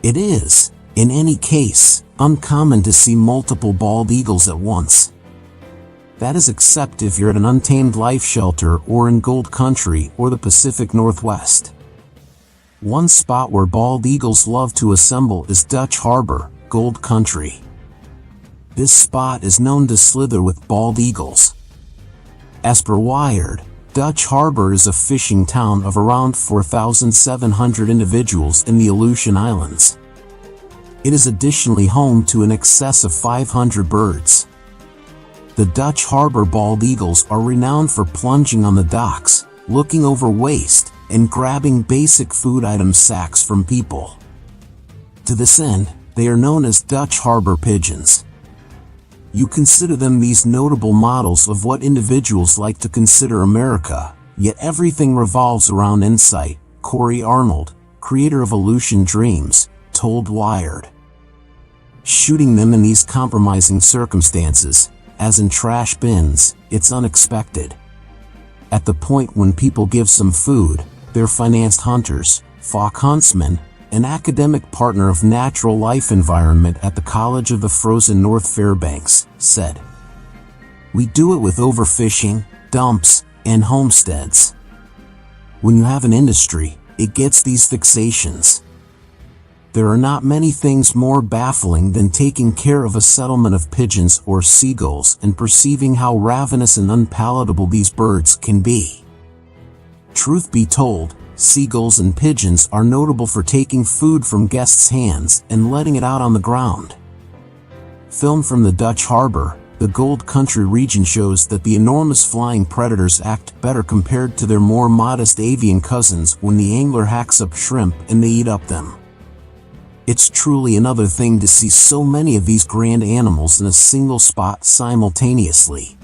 It is, in any case, uncommon to see multiple bald eagles at once. That is except if you're at an untamed life shelter or in gold country or the Pacific Northwest. One spot where bald eagles love to assemble is Dutch Harbor, gold country. This spot is known to slither with bald eagles. As per Wired, Dutch Harbor is a fishing town of around 4,700 individuals in the Aleutian Islands. It is additionally home to an excess of 500 birds. The Dutch Harbor bald eagles are renowned for plunging on the docks, looking over waste, and grabbing basic food item sacks from people. To this end, they are known as Dutch Harbor pigeons. You consider them these notable models of what individuals like to consider America, yet everything revolves around insight, Corey Arnold, creator of Aleutian Dreams, told Wired. Shooting them in these compromising circumstances, as in trash bins, it's unexpected. At the point when people give some food, they're financed hunters, Falk Huntsman, an academic partner of natural life environment at the College of the Frozen North Fairbanks, said. We do it with overfishing, dumps, and homesteads. When you have an industry, it gets these fixations. There are not many things more baffling than taking care of a settlement of pigeons or seagulls and perceiving how ravenous and unpalatable these birds can be. Truth be told, seagulls and pigeons are notable for taking food from guests' hands and letting it out on the ground. Film from the Dutch Harbor, the Gold Country region shows that the enormous flying predators act better compared to their more modest avian cousins when the angler hacks up shrimp and they eat up them. It's truly another thing to see so many of these grand animals in a single spot simultaneously.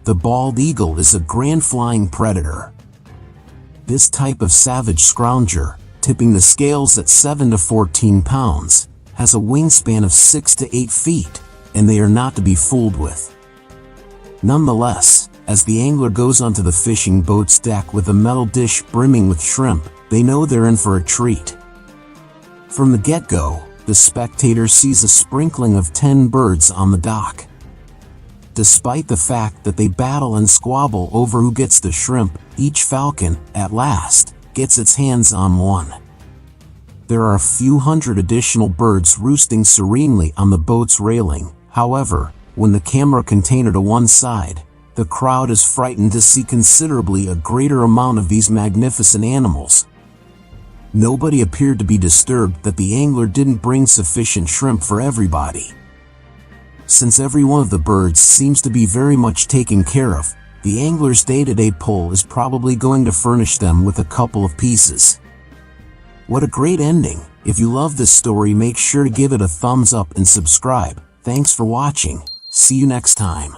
The bald eagle is a grand flying predator. This type of savage scrounger, tipping the scales at 7 to 14 pounds, has a wingspan of 6 to 8 feet, and they are not to be fooled with. Nonetheless, as the angler goes onto the fishing boat's deck with a metal dish brimming with shrimp, they know they're in for a treat. From the get-go, the spectator sees a sprinkling of 10 birds on the dock. Despite the fact that they battle and squabble over who gets the shrimp, each falcon, at last, gets its hands on one. There are a few hundred additional birds roosting serenely on the boat's railing. However, when the camera container to one side, the crowd is frightened to see considerably a greater amount of these magnificent animals. Nobody appeared to be disturbed that the angler didn't bring sufficient shrimp for everybody. Since every one of the birds seems to be very much taken care of, the angler's day-to-day pull is probably going to furnish them with a couple of pieces. What a great ending! If you love this story, make sure to give it a thumbs up and subscribe. Thanks for watching. See you next time.